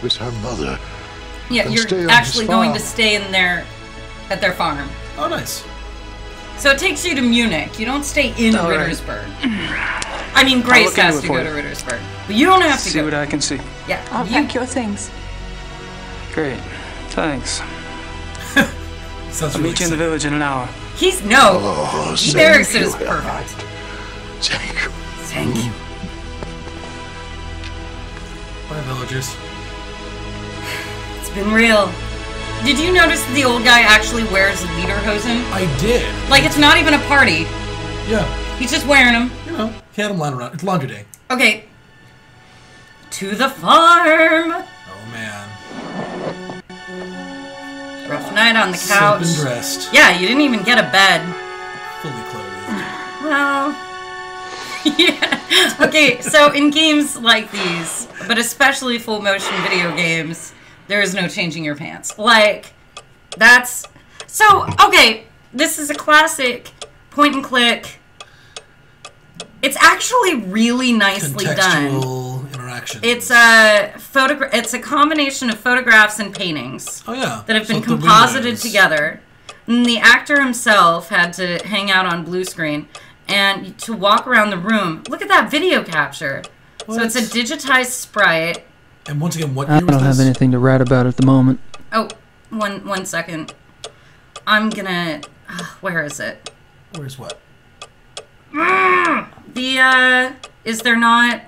with her mother. Yeah, you're actually going to stay in at their farm. Oh, nice. So it takes you to Munich. You don't stay in Rittersburg. I mean, Grace has to go to Rittersburg. But you don't have to go. See what I can see. Yeah. I'll pack your things. Great. Thanks. I'll meet you in the village in an hour. Erikson is perfect. Thank you. Bye, villagers. It's been real. Did you notice that the old guy actually wears lederhosen? I did. Like, it's not even a party. Yeah. He's just wearing them. You know, he had them lying around. It's laundry day. Okay. To the farm. Oh, man. Rough night on the couch. Sleep and dressed. Yeah, you didn't even get a bed. Fully clothed. Well, yeah. Okay, so in games like these, but especially full motion video games, there is no changing your pants. Like, that's... So, okay, this is a classic point and click. It's actually really nicely done. Contextual interaction. It's a combination of photographs and paintings. Oh, yeah. That have been composited together. And the actor himself had to hang out on blue screen and to walk around the room. Look at that video capture. What? So it's a digitized sprite. And once again, what year was this? I don't have anything to write about at the moment. Oh, one second. I'm gonna... where is it? Where's what? Is there not...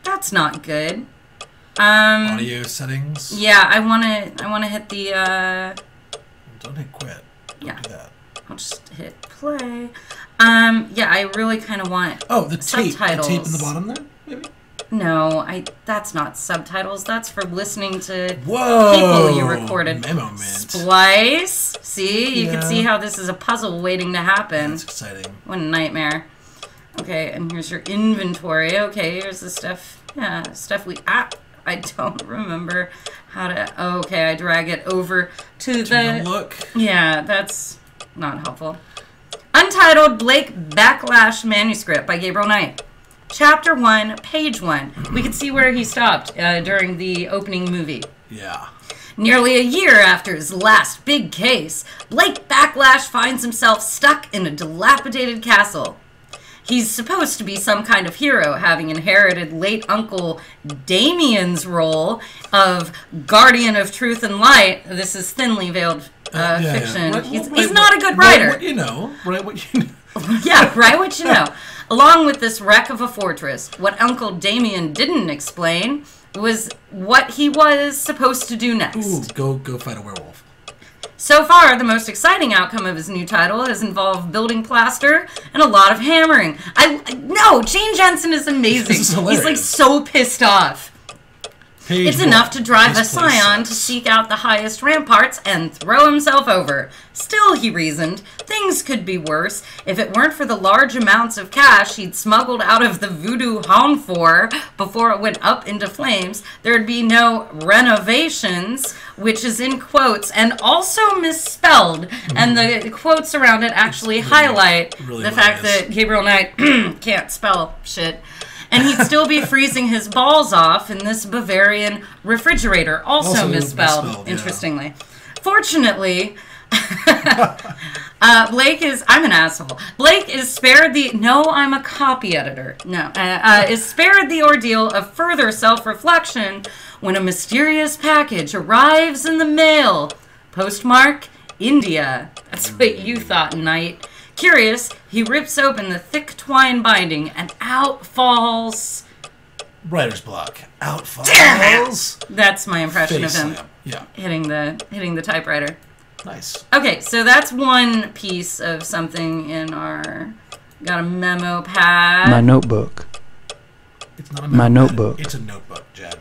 That's not good. Audio settings? Yeah, I wanna hit the, Don't hit quit. Don't do that. I'll just hit play. Yeah, I really kind of want the tape. Subtitles. The tape in the bottom there, maybe? No, that's not subtitles. That's for listening to Whoa, people you recorded. Memo mint. Splice. See? You can see how this is a puzzle waiting to happen. That's exciting. What a nightmare. Okay, and here's your inventory. Okay, here's the stuff. Yeah, stuff I don't remember how to... Okay, I drag it over to the... look. Yeah, that's not helpful. Untitled Blake Backlash Manuscript by Gabriel Knight. Chapter 1, page 1. We could see where he stopped during the opening movie. Yeah. Nearly a year after his last big case, Blake Backlash finds himself stuck in a dilapidated castle. He's supposed to be some kind of hero, having inherited late Uncle Damien's role of Guardian of Truth and Light. This is thinly veiled fiction. Right, he's not a good writer. Right what you know. Right what you know. Yeah, right what you know. Along with this wreck of a fortress, what Uncle Damien didn't explain was what he was supposed to do next. Ooh, go fight a werewolf. So far, the most exciting outcome of his new title has involved building plaster and a lot of hammering. No, Gene Jensen is amazing. This is hilarious. He's like so pissed off. It's enough to drive a scion to seek out the highest ramparts and throw himself over. Still, he reasoned, things could be worse. If it weren't for the large amounts of cash he'd smuggled out of the voodoo Honfor before it went up into flames, there'd be no renovations, which is in quotes and also misspelled. And the quotes around it actually highlight the fact that Gabriel Knight can't spell shit. And he'd still be freezing his balls off in this Bavarian refrigerator, also misspelled, interestingly. Yeah. Fortunately, Blake is... I'm an asshole. Blake is spared the... No, I'm a copy editor. No. Is spared the ordeal of further self-reflection when a mysterious package arrives in the mail. Postmark, India. That's what you thought, Knight. Curious, he rips open the thick twine binding, and out falls... Writer's block. Out falls... That's my impression of him. Slam. Yeah. Hitting the typewriter. Nice. Okay, so that's one piece of something in our... Got a memo pad. My notebook. It's not a memo My notebook. Pad. It's a notebook, Jen.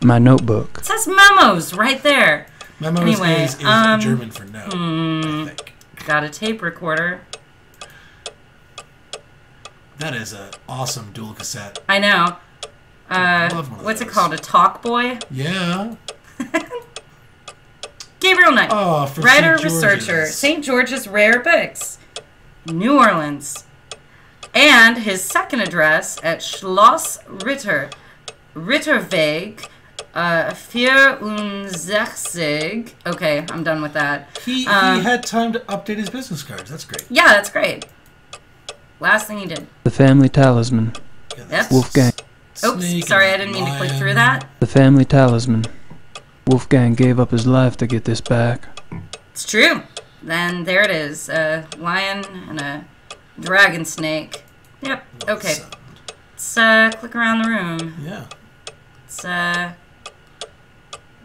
My notebook. It says memos right there. Memos anyway, is German for no, I think. Got a tape recorder. That is an awesome dual cassette. I know. I love one of what's those. it called? A talk boy? Yeah. Gabriel Knight. Oh, for writer, St. researcher. St. George's Rare Books. New Orleans. And his second address at Schloss Ritter. Ritterweg 64. Okay, I'm done with that. He had time to update his business cards. That's great. Yeah, that's great. Last thing he did. The family talisman. Yep. Wolfgang. Oops, sorry, I didn't mean to click through that. The family talisman. Wolfgang gave up his life to get this back. It's true. Then there it is. A lion and a dragon snake. Yep, okay. Let's click around the room. Yeah. It's,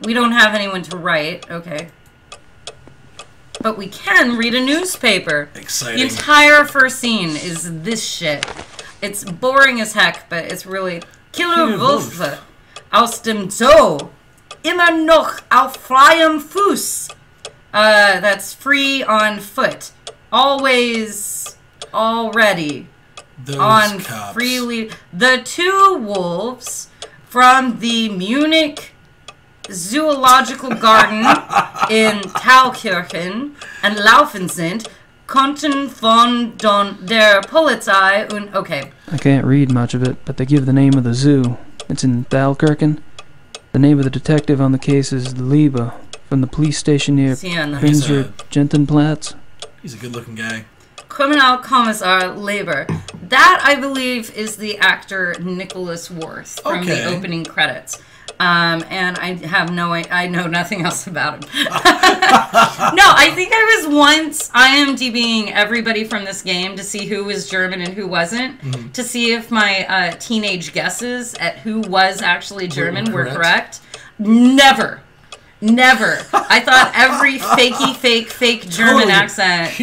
we don't have anyone to write. Okay. But we can read a newspaper. Exciting. The entire first scene is this shit. It's boring as heck, but it's really... Killer Wolf aus dem Zoo. Immer noch auf freiem Fuß. That's free on foot. Always, already. Those on cops. freely. The two wolves from the Munich Zoological Garden in Thalkirchen and Laufensend konnten von der Polizei und... Okay. I can't read much of it, but they give the name of the zoo. It's in Thalkirchen. The name of the detective on the case is Liebe, from the police station near Prinzer Gentenplatz. He's a good-looking guy. Kriminalkommissar Leber. That, I believe, is the actor Nicholas Worth from the opening credits. And I know nothing else about him. No, I think I was once IMDbing everybody from this game to see who was German and who wasn't, to see if my teenage guesses at who was actually German were correct. Never. I thought every fake German accent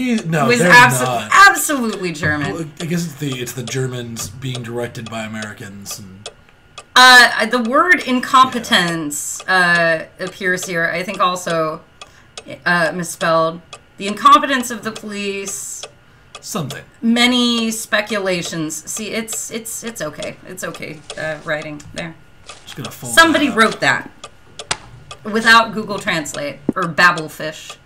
was absolutely German. Well, I guess it's the Germans being directed by Americans. And the word incompetence appears here. I think also misspelled. The incompetence of the police. Something. Many speculations. See, it's okay. It's okay. Writing there. Just gonna fold Somebody that wrote that without Google Translate or Babelfish.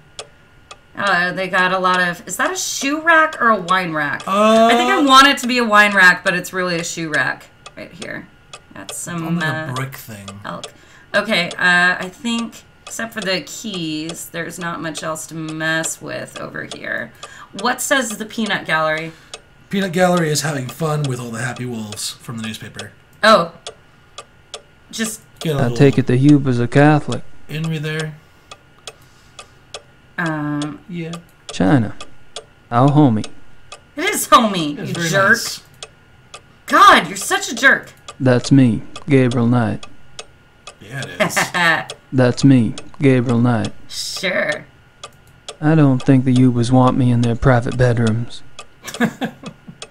They got a lot of... Is that a shoe rack or a wine rack? I think I want it to be a wine rack, but it's really a shoe rack right here. Got some a brick thing. Elk. Okay, I think except for the keys, there's not much else to mess with over here. What says the Peanut Gallery? Peanut Gallery is having fun with all the happy wolves from the newspaper. Oh, just. I take it the Hube is a Catholic. Henry there. Yeah. China. Our homie. It is homie, you jerk. Nice. God, you're such a jerk. That's me, Gabriel Knight. Yeah, it is. That's me, Gabriel Knight. Sure. I don't think the Ubers want me in their private bedrooms.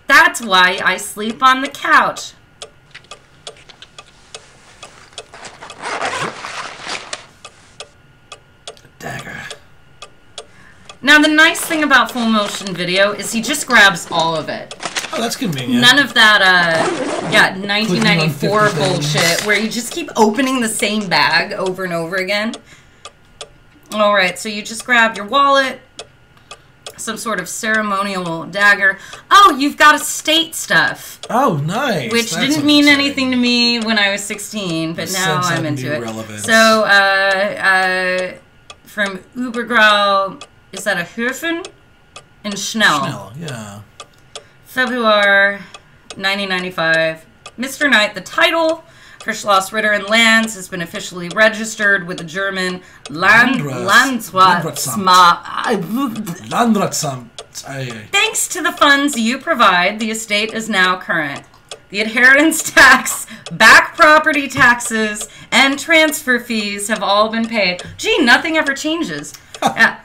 That's why I sleep on the couch. Dagger. Now, the nice thing about full motion video is he just grabs all of it. Oh, that's convenient. None of that, 1994 bullshit where you just keep opening the same bag over and over again. Alright, so you just grab your wallet, some sort of ceremonial dagger. Oh, you've got estate stuff. Oh, nice. Which didn't mean anything to me when I was 16, but now I'm into it. Relevance. So, from Übergrau, is that a Höfen? And Schnell. Schnell, yeah. February 1995. Mr. Knight, the title for Schloss Ritter and Lands has been officially registered with the German Landratsamt. Thanks to the funds you provide, the estate is now current. The inheritance tax, back property taxes, and transfer fees have all been paid. Gee, nothing ever changes. Yeah.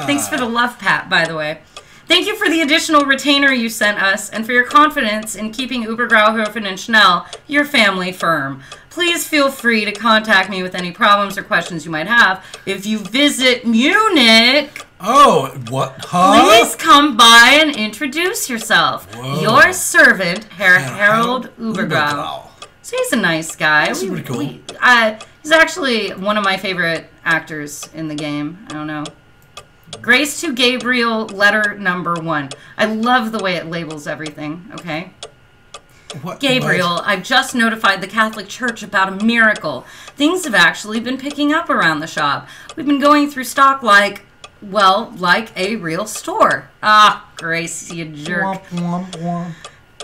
Thanks for the love pat, by the way. Thank you for the additional retainer you sent us and for your confidence in keeping Übergrau, Höfen, and Schnell, your family firm. Please feel free to contact me with any problems or questions you might have. If you visit Munich... Oh, what? Huh? Please come by and introduce yourself. Whoa. Your servant, Herr Harold Übergrau. So he's a nice guy. That's pretty cool. He's actually one of my favorite actors in the game. I don't know. Grace to Gabriel, letter number 1. I love the way it labels everything, okay? What? Gabriel, I've just notified the Catholic Church about a miracle. Things have actually been picking up around the shop. We've been going through stock like a real store. Ah, Grace, you jerk. Womp, womp,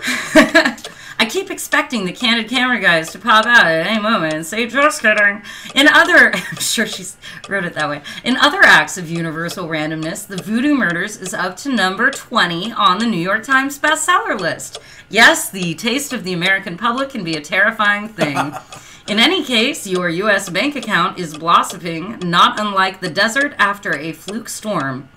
womp. I keep expecting the Candid Camera guys to pop out at any moment and say, just kidding. I'm sure she wrote it that way. In other acts of universal randomness, the Voodoo Murders is up to number 20 on the New York Times bestseller list. Yes, the taste of the American public can be a terrifying thing. In any case, your U.S. bank account is blossoming, not unlike the desert after a fluke storm.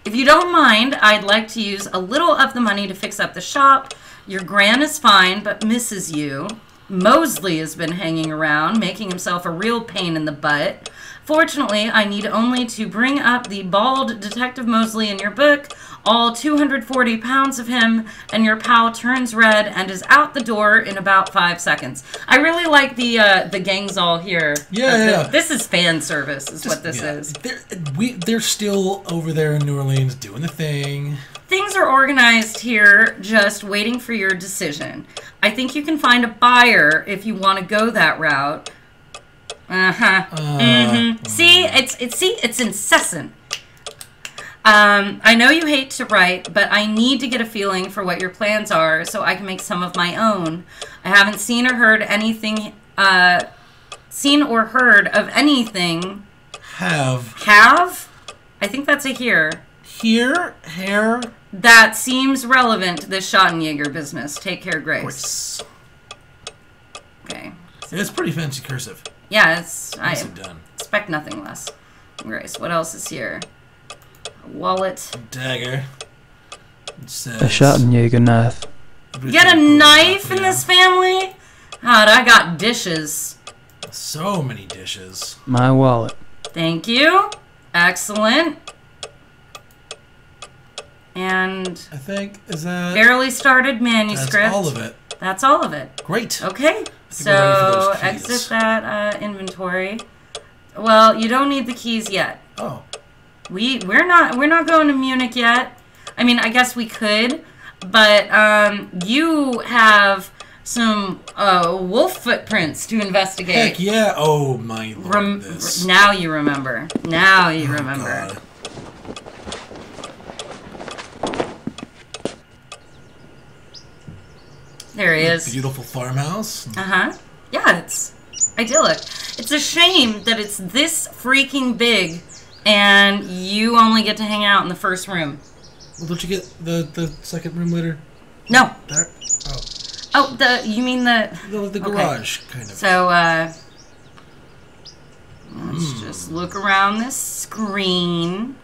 If you don't mind, I'd like to use a little of the money to fix up the shop. Your Gran is fine, but misses you. Mosley has been hanging around, making himself a real pain in the butt. Fortunately, I need only to bring up the bald Detective Mosley in your book, all 240 pounds of him, and your pal turns red and is out the door in about 5 seconds. I really like the gangs all here. Yeah. This is fan service, is what this is. They're still over there in New Orleans doing the thing. Things are organized here, just waiting for your decision. I think you can find a buyer if you want to go that route. See, it's incessant. I know you hate to write, but I need to get a feeling for what your plans are so I can make some of my own. I haven't seen or heard anything. Seen or heard of anything. Have? I think that's a here. Hair. That seems relevant to this Schottenjäger business. Take care, Grace. Okay. It's pretty fancy cursive. Yeah, it's... Nicely done. Expect nothing less. Grace, what else is here? A wallet. Dagger. It says, A Schottenjäger knife. You got a knife in this family? God, I got dishes. So many dishes. My wallet. Thank you. Excellent. And I think, is that... barely started manuscript. That's all of it. That's all of it. Great. Okay. So exit that inventory. Well, you don't need the keys yet. Oh. We're not going to Munich yet. I mean, I guess we could, but you have some wolf footprints to investigate. Heck yeah! Oh my lord! Now you remember. Now you remember. God. There he is. Beautiful farmhouse. Yeah, it's idyllic. It's a shame that it's this freaking big, and you only get to hang out in the first room. Well, don't you get the second room later? No. There? Oh. Oh, you mean the garage, kind of. So, let's just look around this screen.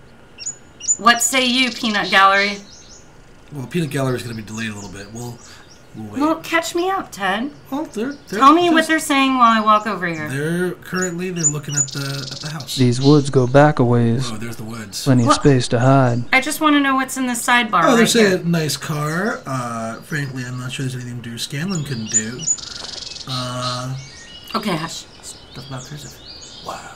What say you, Peanut Gallery? Well, Peanut Gallery is going to be delayed a little bit. We'll wait. Well, catch me up, Ted. Well, tell me what they're saying while I walk over here. They're looking at the house. These woods go back a ways. Oh, there's the woods. Plenty of space to hide. I just want to know what's in the sidebar. Oh, they're saying a nice car. Frankly, I'm not sure there's anything Drew Scanlon couldn't do. Okay, hush. Stuff about cursive. Wow.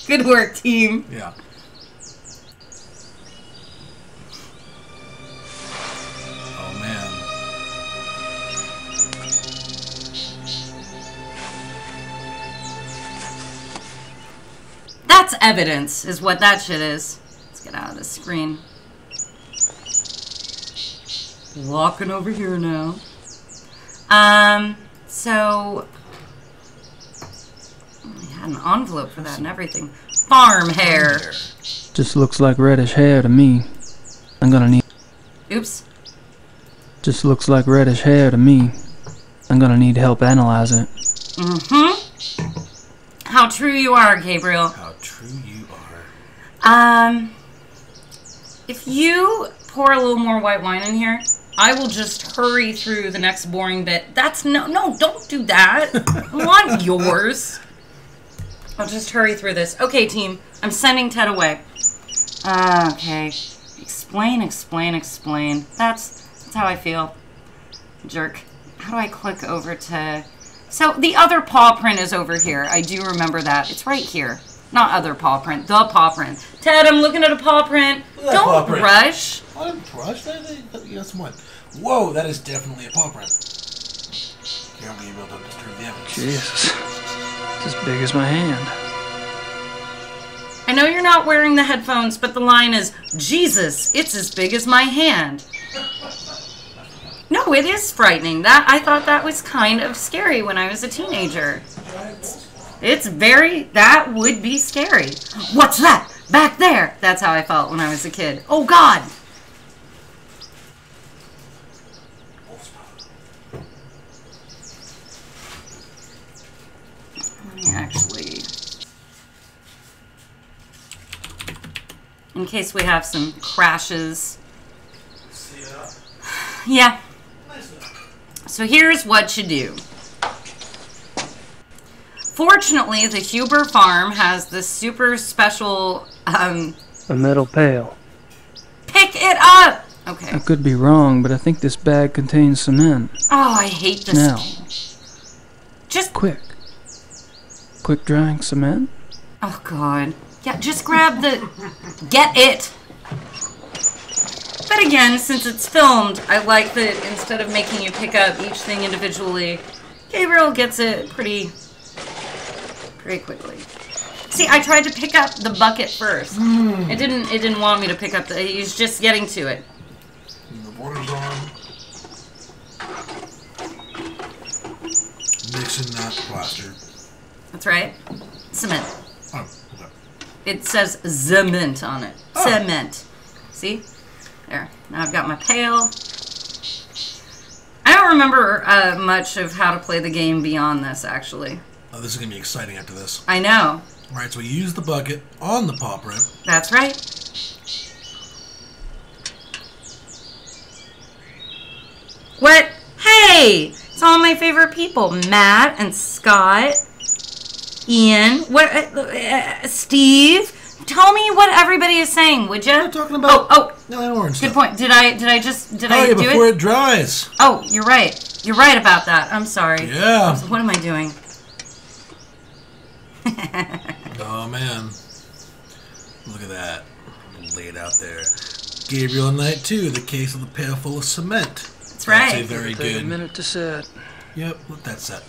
Good work, team. Yeah. Oh, man. That's evidence, is what that shit is. Let's get out of the screen. Walking over here now. So... I had an envelope for that and everything. Farm hair. Just looks like reddish hair to me. I'm gonna need... Oops. Just looks like reddish hair to me. I'm gonna need help analyzing it. Mm-hmm. How true you are, Gabriel. How true you are. If you pour a little more white wine in here, I will just hurry through the next boring bit. That's no, don't do that. I want yours. I'll just hurry through this. Okay, team. I'm sending Ted away. Okay. Explain. That's how I feel. Jerk. How do I click over to... So, the other paw print is over here. I do remember that. It's right here. Not other paw print. The paw print. Ted, I'm looking at a paw print. Don't rush. I didn't rush. You got some what? Whoa, that is definitely a paw print. Can't be able to disturb the evidence. Jesus. It's as big as my hand. I know you're not wearing the headphones, but the line is, Jesus, it's as big as my hand. No, it is frightening. I thought that was kind of scary when I was a teenager. It's very, that would be scary. What's that? Back there. That's how I felt when I was a kid. Oh, God. Let me actually, in case we have some crashes. Yeah. So here's what you do. Fortunately, the Huber farm has this super special, a metal pail. Pick it up! Okay. I could be wrong, but I think this bag contains cement. Oh, I hate this now, game. Just... Quick drying cement? Oh, God. Yeah, just grab the... Get it! But again, since it's filmed, I like that instead of making you pick up each thing individually, Gabriel gets it pretty quickly. See, I tried to pick up the bucket first. It didn't want me to pick up he's just getting to it. And the water's on. Mixing that plaster. That's right. Cement. Oh, okay. It says cement on it. Oh. Cement. See? There. Now I've got my pail. I don't remember much of how to play the game beyond this, actually. Oh, this is going to be exciting after this. I know. All right, so we use the bucket on the paw print. That's right. What? Hey! It's all my favorite people. Matt and Scott. Ian. What? Steve. Tell me what everybody is saying, would you? I'm talking about... Oh. No, orange Good stuff. point. Did I do it? Before it dries. Oh, you're right. You're right about that. I'm sorry. Yeah. What am I doing? Oh, man. Look at that. Laid out there. Gabriel Knight II, the case of the pail full of cement. That's right. That's a very Take good... a minute to set. Yep, let that set.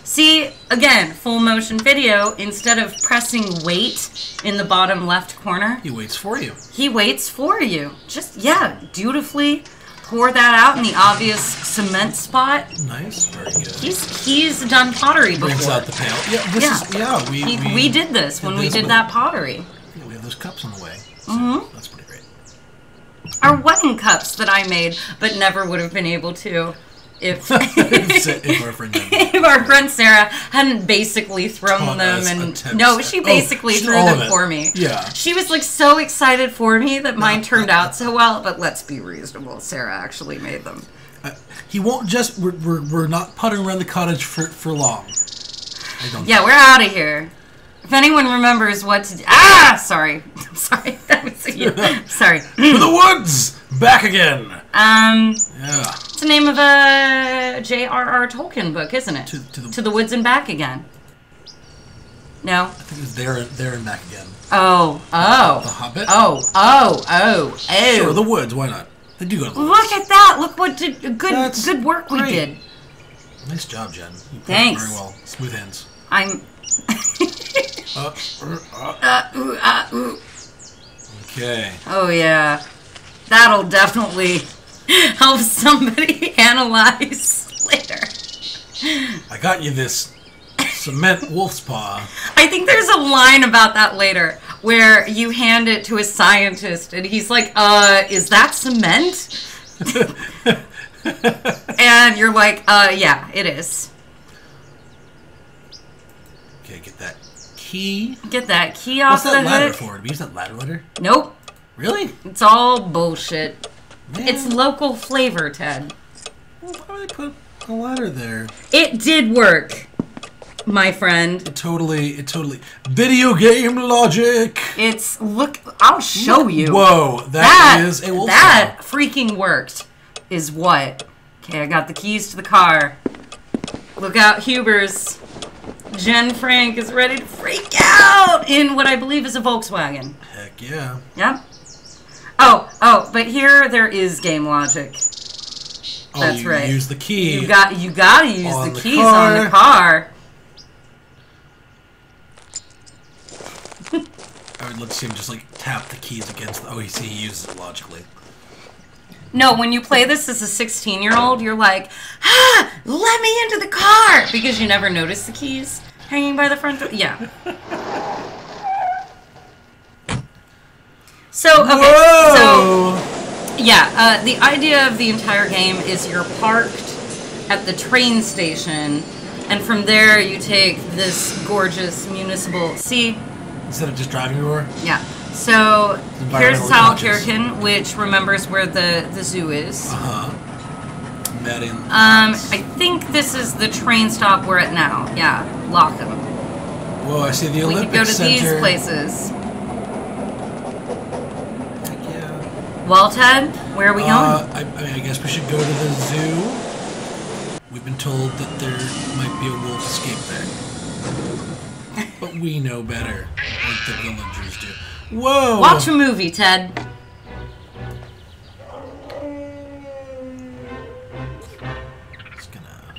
See, again, full motion video, instead of pressing wait in the bottom left corner. He waits for you. He waits for you. Just, yeah, dutifully pour that out in the obvious cement spot. Nice, very good. He's done pottery before. Brings out the pail. Yeah, we did this when we did that pottery. Yeah, we have those cups on the way. So that's pretty great. Our wedding cups that I made, but never would have been able to if our friend Sarah hadn't basically thrown them and no, she basically threw them for me. Yeah. She was like so excited for me that mine turned out so well, but let's be reasonable. Sarah actually made them. He won't just we're not puttering around the cottage for long. Yeah, we're out of here. If anyone remembers what to do... Ah! Sorry. I'm sorry. That was sorry. To the woods! Back again! Yeah. It's the name of a J.R.R. Tolkien book, isn't it? To the Woods and Back Again. No? I think it's there and back again. Oh. The Hobbit? Oh. Sure, the woods. Why not? They do go to the woods. Look at that! Look what good work we did. Nice job, Jen. You played Thanks. very well. Smooth hands. I'm... Okay. Oh, yeah. That'll definitely help somebody analyze later. I got you this cement wolf's paw. I think there's a line about that later where you hand it to a scientist and he's like, is that cement? And you're like, yeah, it is. Okay, get that key. Get that key off the hook. What's that ladder for? Did we use that ladder? Nope. Really? It's all bullshit. Man. It's local flavor, Ted. Well, why would they put a ladder there? It did work, my friend. It totally. Video game logic. Look, I'll show you. Whoa, that is a wolf paw. That freaking worked, is what. Okay, I got the keys to the car. Look out, Hubers. Jen Frank is ready to freak out in what I believe is a Volkswagen. Heck yeah. Yep. Oh, but here there is game logic. That's right. Use the key. You gotta use the keys on the car. Let's see him just like tap the keys against. Oh, he uses it logically. No, when you play this as a 16-year-old, you're like, let me into the car! Because you never notice the keys hanging by the front door. Yeah. So, okay. So, yeah, the idea of the entire game is you're parked at the train station, and from there you take this gorgeous municipal... See? Instead of just driving everywhere? Yeah. So, here's Thalkirchen, which remembers where the zoo is. I think this is the train stop we're at now. Yeah, Lockham. Whoa, I see the Olympic We could go to Center. these places. Heck yeah. Well, Ted, where are we going? I guess we should go to the zoo. We've been told that there might be a wolf escape there. But we know better, like the villagers do. Whoa! Watch a movie, Ted. Just gonna...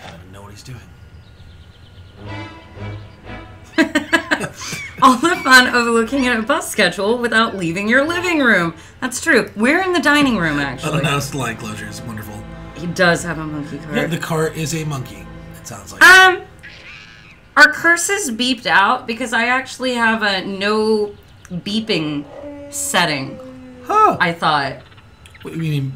I don't know what he's doing. All the fun of looking at a bus schedule without leaving your living room. That's true. We're in the dining room, actually. Unannounced line closures. Wonderful. He does have a monkey cart. Yeah, the cart is a monkey. It sounds like. Are curses beeped out? Because I actually have a no beeping setting. Huh. I thought. What, you mean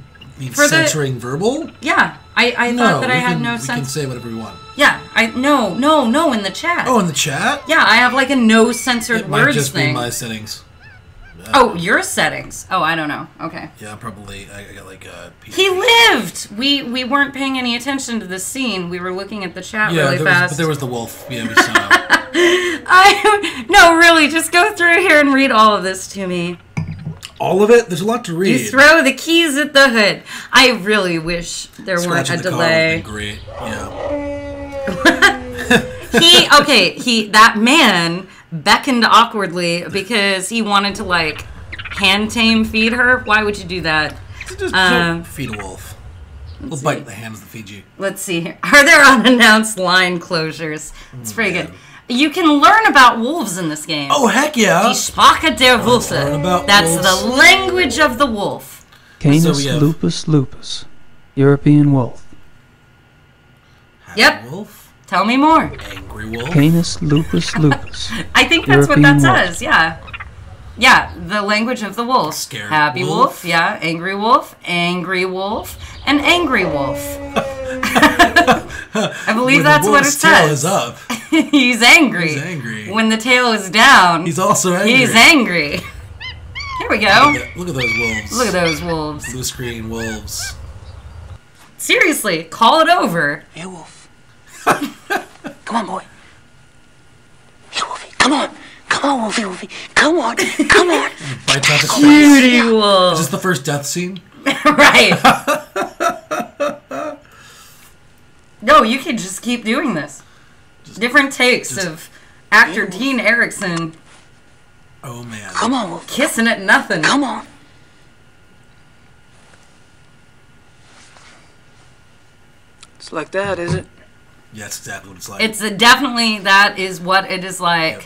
censoring verbal? Yeah. I thought that I had no sense. We can say whatever we want. Yeah. No, in the chat. Oh, in the chat? Yeah, I have like a no censored it words might just thing. be my settings. Oh, your settings. Oh, I don't know. Okay. Yeah, probably. I got like a... He lived! We weren't paying any attention to the scene. We were looking at the chat really fast. But there was the wolf. Yeah, we saw No, really, just go through here and read all of this to me. All of it? There's a lot to read. You throw the keys at the hood. I really wish there weren't a delay. Car would have been great. Yeah. That man beckoned awkwardly because he wanted to like hand tame feed her. Why would you do that? Just feed a wolf. We'll bite the hands that feed you. Let's see. Are there unannounced line closures? It's pretty good. You can learn about wolves in this game. Oh, heck yeah. Die Sprache der Wölfe. That's the language of the wolf. Canis lupus lupus. European wolf. Yep. Wolf? Tell me more. Angry wolf? Canis lupus lupus. I think that's European what that says, yeah. Yeah, the language of the wolf. Scared Happy wolf, yeah. Angry wolf, and angry wolf. I believe that's what it says. Tail is up. He's angry. He's angry. When the tail is down, he's also angry. He's angry. Here we go. Look at those wolves. Look at those wolves. Blue screen wolves. Seriously, call it over. Hey, wolf. Come on, boy. Hey, Wolfie. Come on. Come on, Wolfie, Wolfie. Come on. Come on. Bites out the Cutie wolf. Is this the first death scene? Right. No, you can just keep doing this. Different takes of actor Dean Erickson. Oh, man. Come on, Wolf. Kissing at nothing. Come on. It's like that, is it? Yeah, that's exactly what it's like. It's definitely, that is what it is like. Yep.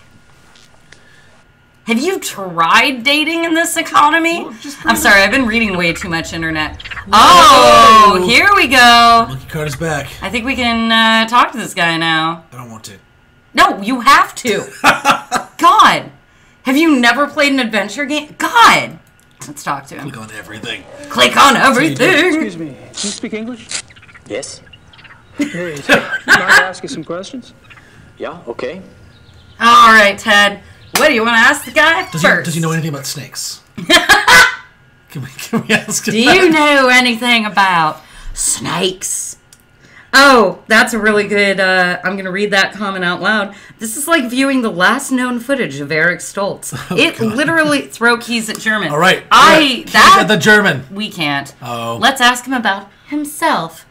Have you tried dating in this economy? Well, I'm sorry, I've been reading way too much internet. Oh, here we go. Monkey cart is back. I think we can talk to this guy now. I don't want to. No, you have to. God. Have you never played an adventure game? God. Let's talk to him. Click on everything. Click on everything. Excuse me. Can you speak English? Yes. Great. Mind I ask you some questions? Yeah, okay. All right, Ted. What do you want to ask the guy first? Does he know anything about snakes? Can we ask him Do you know anything about snakes? Oh, that's a really good, I'm going to read that comment out loud. This is like viewing the last known footage of Eric Stoltz. Literally, throw keys at German. All right. Keys at the German. We can't. Oh. Let's ask him about himself.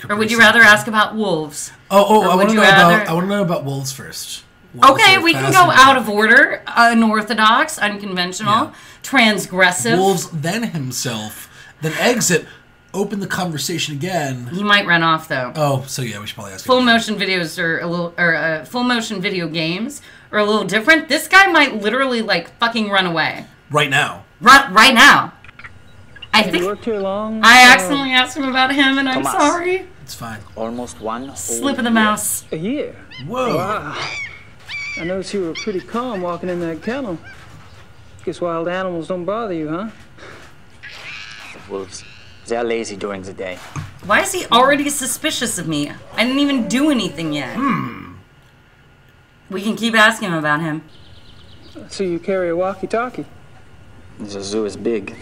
Or would you rather ask about wolves? I want to know about wolves first. Wolves okay, we can go out of order. Unorthodox, unconventional, transgressive. Wolves, then himself, then exit, open the conversation again. He might run off though. Oh, so yeah, we should probably ask. Full motion videos are a little, or full motion video games are a little different. This guy might literally like fucking run away. Right now. Right now. I Have think you worked here long? I accidentally asked him about him, and I'm Thomas. sorry. It's fine. Almost one. Slip of the mouse. A year. Whoa. Wow. I noticed you were pretty calm walking in that kennel. Guess wild animals don't bother you, huh? The wolves. They are lazy during the day. Why is he already suspicious of me? I didn't even do anything yet. We can keep asking him about him. So you carry a walkie-talkie. The zoo is big.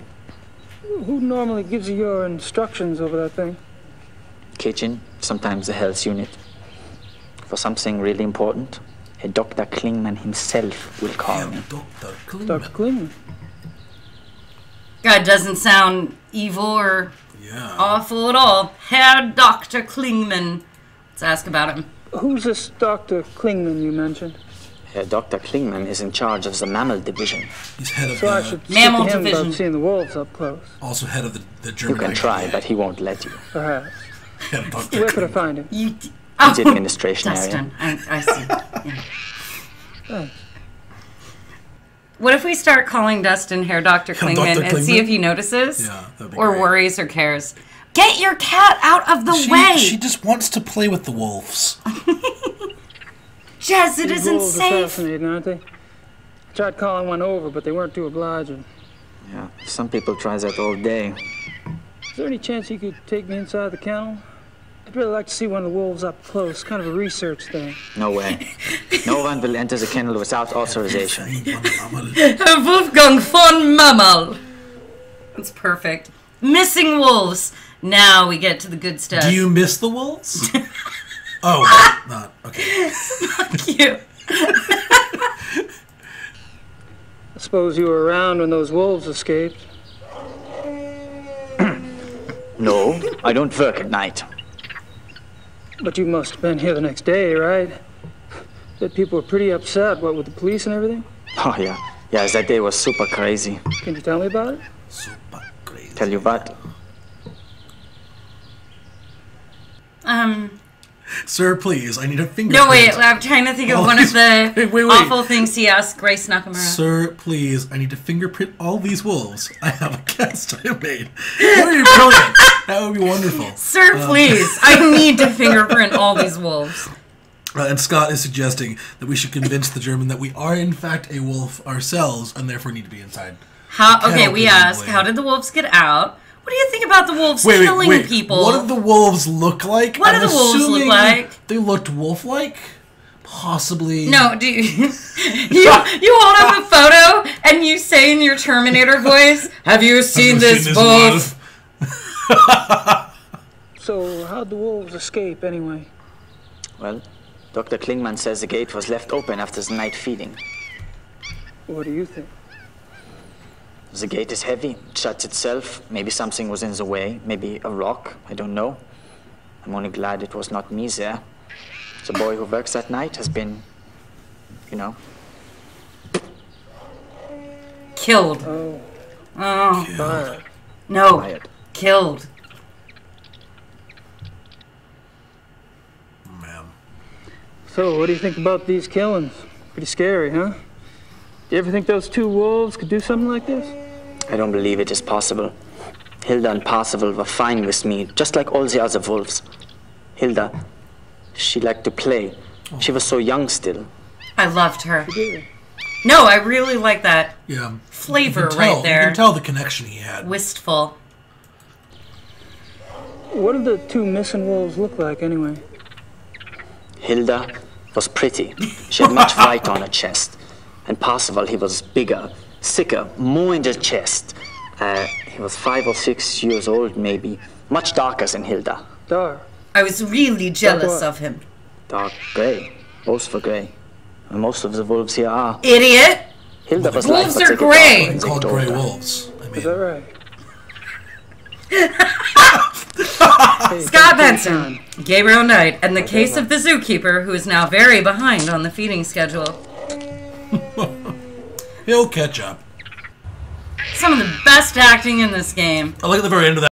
Who normally gives you your instructions over that thing? Kitchen, sometimes the health unit. For something really important, a Dr. Klingman himself will call me. Dr. Klingman. Dr. Klingman. God doesn't sound evil or awful at all. Herr Dr. Klingman. Let's ask about him. Who's this Dr. Klingman you mentioned? Dr. Klingman is in charge of the mammal division. He's head of So I the... should speak Mammal to him division. about seeing the wolves up close. Also head of the German... You can try, but he won't let you. Perhaps. Head of Dr. Where could I Klingman. find him? You It's the administration area. Dustin. I see. Yeah. Thanks. What if we start calling Dustin Herr Dr. Klingman and see if he notices? Yeah, that'd be or great. worries or cares. Get your cat out of the way! She just wants to play with the wolves. Jez, it These isn't wolves are safe. fascinating, aren't they? I tried calling one over, but they weren't too obliging. Yeah, some people try that all day. Is there any chance you could take me inside the kennel? I'd really like to see one of the wolves up close, kind of a research thing. No way. No one will enter the kennel without authorization. Wolfgang von Mammal. That's perfect. Missing wolves. Now we get to the good stuff. Do you miss the wolves? Oh, not. Okay. Fuck you. I suppose you were around when those wolves escaped. No, I don't work at night. But you must have been here the next day, right? That people were pretty upset, what, with the police and everything? Oh, yeah. Yeah, that day was super crazy. Can you tell me about it? Super crazy. Tell you what, Sir, please, I need a fingerprint. No, wait, I'm trying to think of one of the Wait. awful things he asked Grace Nakamura. Sir, please, I need to fingerprint all these wolves. I have a cast I made. That would be brilliant. That would be wonderful. Sir, please, I need to fingerprint all these wolves. And Scott is suggesting that we should convince the German that we are in fact a wolf ourselves and therefore need to be inside. Okay, we asked, how did the wolves get out? What do you think about the wolves killing people? What did the wolves look like? What do the wolves look like? They looked wolf-like? Possibly. No, do you hold up a photo and you say in your Terminator voice, "Have you seen this wolf?" So, how'd the wolves escape, anyway? well, Dr. Klingman says the gate was left open after the night feeding. What do you think? The gate is heavy, it shuts itself. Maybe something was in the way, maybe a rock, I don't know. I'm only glad it was not me there. The boy who works that night has been, you know. Killed. Oh, Oh. fired. No. Fired. Killed. Man. So, what do you think about these killings? Pretty scary, huh? Do you ever think those two wolves could do something like this? I don't believe it is possible. Hilda and Parzival were fine with me, just like all the other wolves. Hilda, she liked to play. She was so young still. I loved her. Yeah. No, I really like that Yeah. flavor You can right tell- there. You can tell the connection he had. Wistful. What did the two missing wolves look like, anyway? Hilda was pretty. She had much white on her chest. And Parzival, he was bigger, thicker, more in the chest. He was 5 or 6 years old, maybe. Much darker than Hilda. Dark. I was really jealous what? of him. Dark gray. Both were gray. And most of the wolves here are. Idiot! Hilda was Wolves light, but are they get gray. darker as they Called get gray older. wolves. I Is mean, that right? Scott Benson, Gabriel Knight, and the case of the zookeeper, who is now very behind on the feeding schedule. He'll catch up. Some of the best acting in this game. I like at the very end of that.